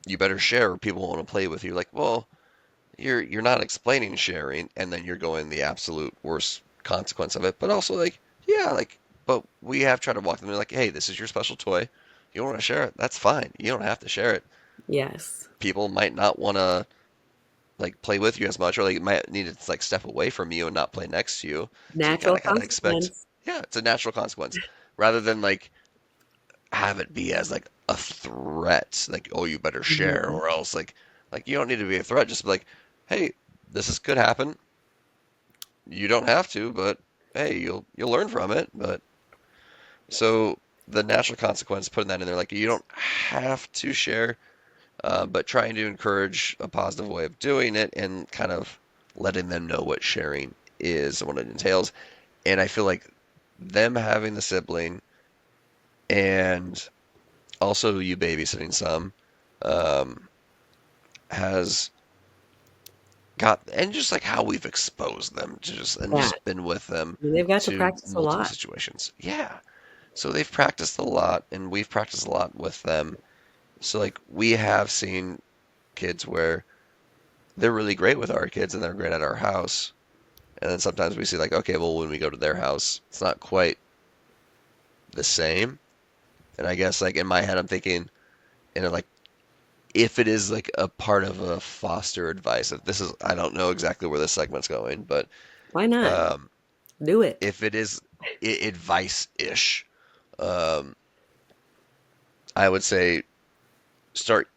you better share or people want to play with you. Like, well, you're not explaining sharing, and then you're going the absolute worst consequence of it. But also like, yeah, like, but we have tried to walk them in like, hey, this is your special toy. You don't want to share it, that's fine. You don't have to share it. Yes. People might not want to like play with you as much, or like might need to like step away from you and not play next to you. So you Natural gotta kind of expect, consequence. yeah, it's a natural consequence, rather than like have it be as like a threat, like oh you better share Mhm. or else like you don't need to be a threat. Just be like, hey, this could happen. You don't have to, but hey, you'll learn from it. But so the natural consequence, putting that in there, like you don't have to share, but trying to encourage a positive way of doing it and kind of letting them know what sharing is and what it entails. And I feel like them having the sibling and also you babysitting some um, has got, and just like how we've exposed them to just and Yeah. just been with them They've got to to practice a multiple lot. situations. Yeah. So they've practiced a lot and we've practiced a lot with them. So like we have seen kids where they're really great with our kids and they're great at our house. And then sometimes we see like, okay, well when we go to their house, it's not quite the same. And I guess like in my head I'm thinking, like if it is like a part of a foster advice, if this is, I don't know exactly where this segment's going, but Why not? um, Do it. if it is advice-ish, um, I would say start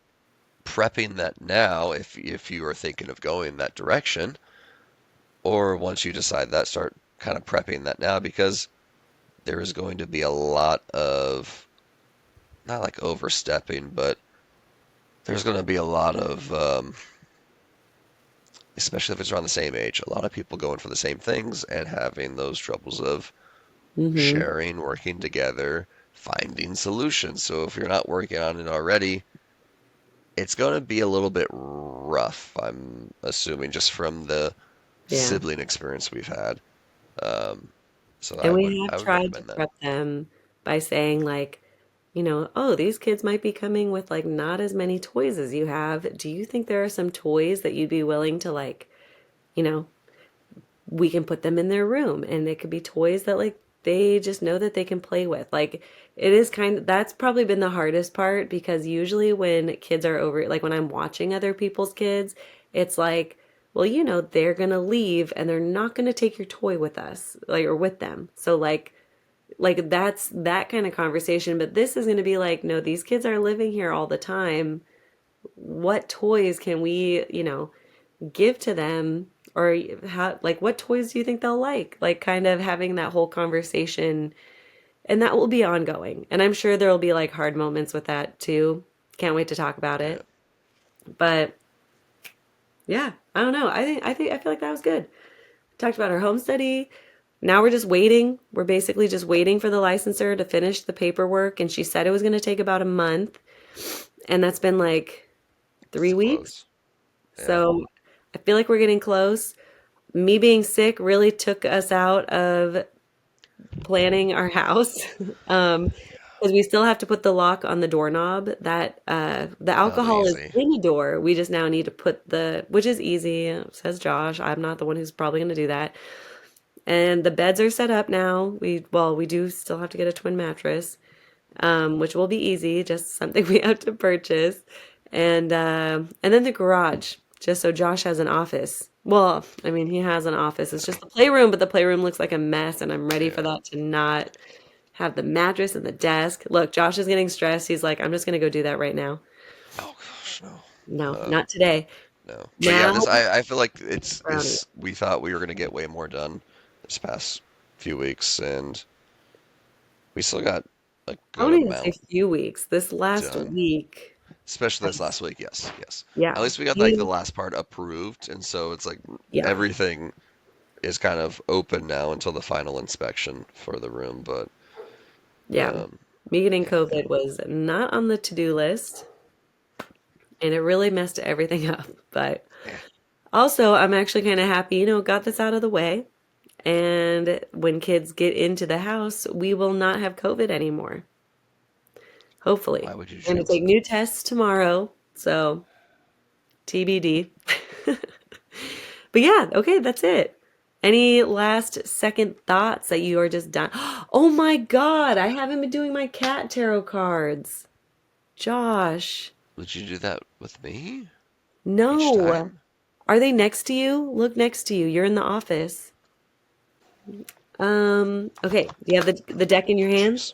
prepping that now if you are thinking of going that direction, or once you decide that, start kind of prepping that now because there is going to be a lot of not like overstepping, but there's going to be a lot of especially if it's around the same age, a lot of people going for the same things and having those troubles of Mm-hmm. sharing, working together, finding solutions. So if you're not working on it already, it's going to be a little bit rough, I'm assuming, just from the Yeah. sibling experience we've had. Um, so And I would we have I would tried to recommend that. prep them by saying, like, oh, these kids might be coming with like not as many toys as you have. Do you think there are some toys that you'd be willing to like, you know, we can put them in their room and it could be toys that like they just know that they can play with. Like it is kind of that's probably been the hardest part because usually when kids are over like when I'm watching other people's kids, it's like, well, they're going to leave and they're not going to take your toy with us, like or with them. So like that's that kind of conversation, but this is going to be like, no, these kids are living here all the time. What toys can we, give to them or how like what toys do you think they'll like kind of having that whole conversation, and that will be ongoing, and I'm sure there'll be like hard moments with that too. Can't wait to talk about Yeah. it. But yeah, I don't know, I think I feel like that was good. Talked about our home study. Now we're just waiting. We're basically just waiting for the licensor to finish the paperwork, and she said it was going to take about a month, and that's been like It's 3 weeks. close. Yeah. So I feel like we're getting close. Me being sick really took us out of planning our house. um because we still have to put the lock on the doorknob. That the Oh, alcohol is easy. in the door. We just now need to put which is easy, says Josh. I'm not the one who's probably going to do that. And the beds are set up now. We do still have to get a twin mattress, which will be easy, just something we have to purchase. And then the garage, just so Josh has an office. Well, I mean, he has an office. It's just the playroom, but the playroom looks like a mess, and I'm ready for Yeah. that to not have the mattress and the desk. Look, Josh is getting stressed. He's like, I'm just gonna go do that right now. Oh gosh, no. No, Um, not today. no. But yeah, Now, I feel like brownie. it's we thought we were gonna get way more done this past few weeks, and we still got a I good won't even say amount few weeks. This last done. week, Especially this has- last week. Yes, yes. At yeah, least we got like the you- last part approved, and so it's like yeah, everything is kind of open now until the final inspection for the room. But yeah. um, Me getting yeah, yeah, COVID was not on the to-do list, and it really messed everything up. But yeah. also, I'm actually kind of happy, got this out of the way. And when kids get into the house, we will not have COVID anymore. Hopefully. Why would you I'm going to jinx take it? new tests tomorrow. So TBD. But yeah, okay, that's it. Any last second thoughts that you are just done? Oh my God, I haven't been doing my cat tarot cards. Josh, Would you do that with me each no. time? Are they next to you? Look next to you. You're in the office. Okay. Do you have the deck in your hands? Jeez,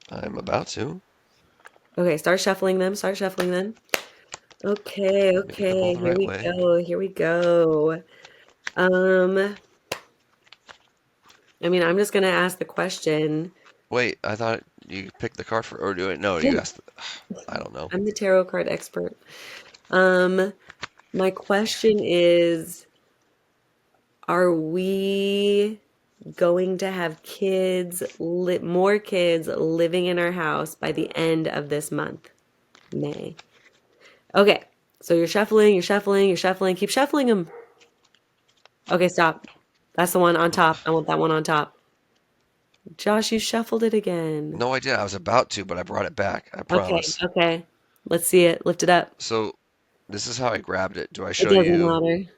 I'm about to. Okay, start shuffling them. Start shuffling them. Okay, Let me get them all okay. the Here right we way. go. Here we go. Um, I mean, I'm just gonna ask the question. Wait, I thought you picked the card for, or do it? No, you Yeah, asked. I don't know. I'm the tarot card expert. Um, my question is, are we going to have more kids living in our house by the end of this month, May? Okay, so you're shuffling, you're shuffling, you're shuffling. Keep shuffling them. Okay, stop. That's the one on top. I want that one on top. Josh, you shuffled it again. No, I did. I was about to, but I brought it back. I Okay, promise. okay. Let's see it. Lift it up. So this is how I grabbed it. Do I It show doesn't you? matter.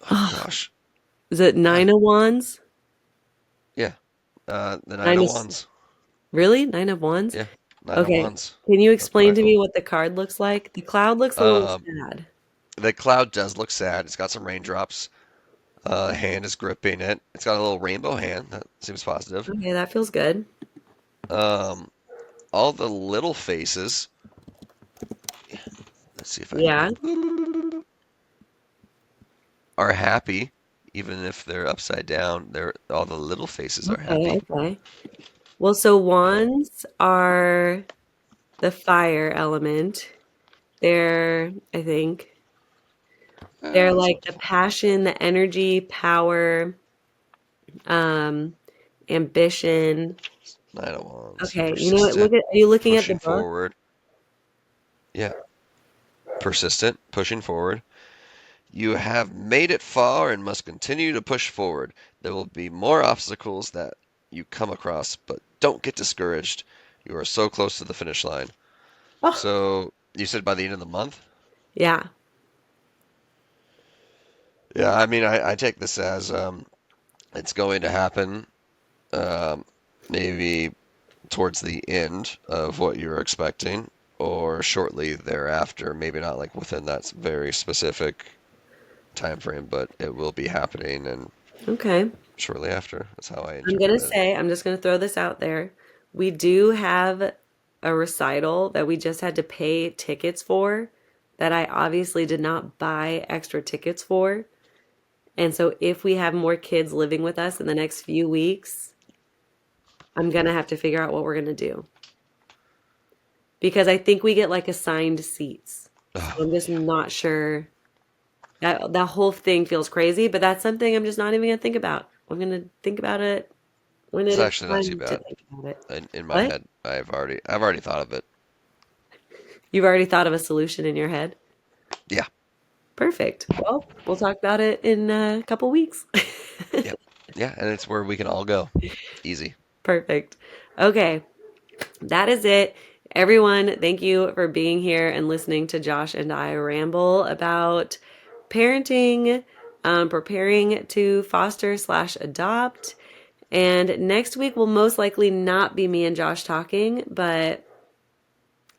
Oh Oh, gosh. is it Yeah, nine of wands? yeah. The nine Nine of of, wands. really? Nine of wands? Yeah, nine of Okay. wands. Can you That's what I explain to me pulled. what the card looks like? The cloud looks a little Um, sad. the cloud does look sad. It's got some raindrops. Hand is gripping it. It's got a little rainbow hand. That seems positive. Okay, that feels good. Um, all the little faces. Let's see if I Yeah. can. Are happy, even if they're upside down. They're all the little faces are Okay, happy. okay. Well, so wands are the fire element. They're, I think, they're It's like not the fun. passion, the energy, power, um, ambition. Nine of Wands, Okay, you know what? persistent, Are you looking at the pushing book? forward. Yeah, persistent, pushing forward. You have made it far and must continue to push forward. There will be more obstacles that you come across, but don't get discouraged. You are so close to the finish line. Oh, So, you said by the end of the month? yeah. Yeah, I mean, I take this as it's going to happen um, maybe towards the end of what you're expecting or shortly thereafter. Maybe not like within that very specific time frame, but it will be happening and Okay. shortly after. That's how I I'm gonna interpret it. say, I'm just gonna throw this out there. We do have a recital that we just had to pay tickets for that I obviously did not buy extra tickets for. And so if we have more kids living with us in the next few weeks, I'm gonna have to figure out what we're gonna do. Because I think we get like assigned seats. So Oh, I'm just not sure. That whole thing feels crazy, but that's something I'm just not even gonna think about. I'm gonna think about it when it's it is actually not too time to bad. think about it. In my What? head, I've already thought of it. You've already thought of a solution in your head? Yeah, Perfect. Well, we'll talk about it in a couple weeks. yep, yeah, and it's where we can all go. Easy. Perfect. Okay, that is it. Everyone, thank you for being here and listening to Josh and I ramble about parenting, preparing to foster slash adopt. And next week will most likely not be me and Josh talking, but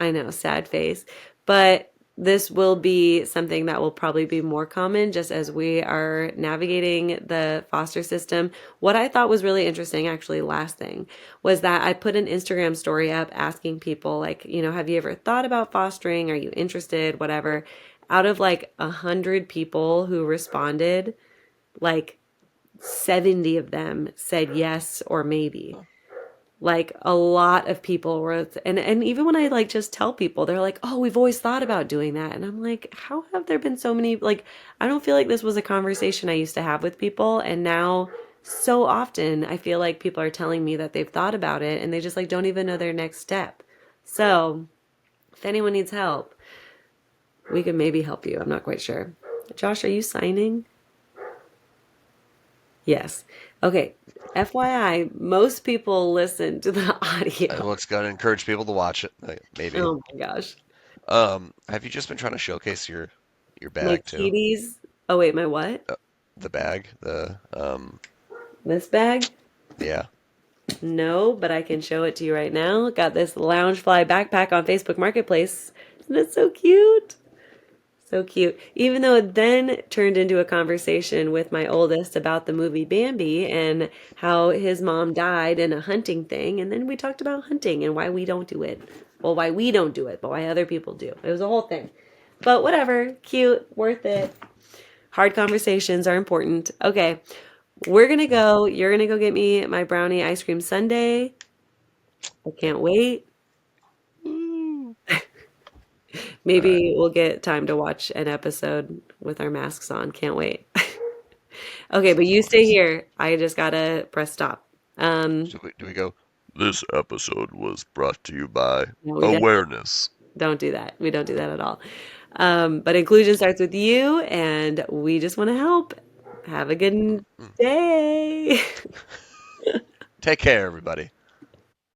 I know, sad face. But this will be something that will probably be more common just as we are navigating the foster system. What I thought was really interesting, actually, last thing, was that I put an Instagram story up asking people, like, have you ever thought about fostering? Are you interested? Whatever. Out of like 100 people who responded, like 70 of them said yes or maybe. Like a lot of people were, and even when I like just tell people, they're like, "Oh, we've always thought about doing that." And I'm like, "How have there been so many, like, I don't feel like this was a conversation I used to have with people, and now so often I feel like people are telling me that they've thought about it and they just like don't even know their next step." So, if anyone needs help, we can maybe help you. I'm not quite sure. Josh, are you signing? Yes. Okay. FYI, most people listen to the audio. Well, it's gonna encourage people to watch it. Maybe. Oh my gosh. Have you just been trying to showcase your My bag too? cuties. Oh wait, my what? Uh, the bag, This bag? yeah. No, but I can show it to you right now. Got this Loungefly backpack on Facebook Marketplace. Isn't it so cute? So cute. Even though it then turned into a conversation with my oldest about the movie Bambi and how his mom died in a hunting thing. And then we talked about hunting and why we don't do it. Well, why we don't do it, but why other people do. It was a whole thing. But whatever. Cute. Worth it. Hard conversations are important. Okay. We're gonna go. You're gonna go get me my brownie ice cream sundae. I Yep. can't wait. Woo. All right. Maybe we'll get time to watch an episode with our masks on. Can't wait. Okay, but Sounds you stay hilarious. here. I just gotta press stop. Do we go? This episode was brought to you by No, we definitely awareness. don't do that. We don't do that at all. But inclusion starts with you, and we just want to help. Have a good Mm. day. Take care, everybody.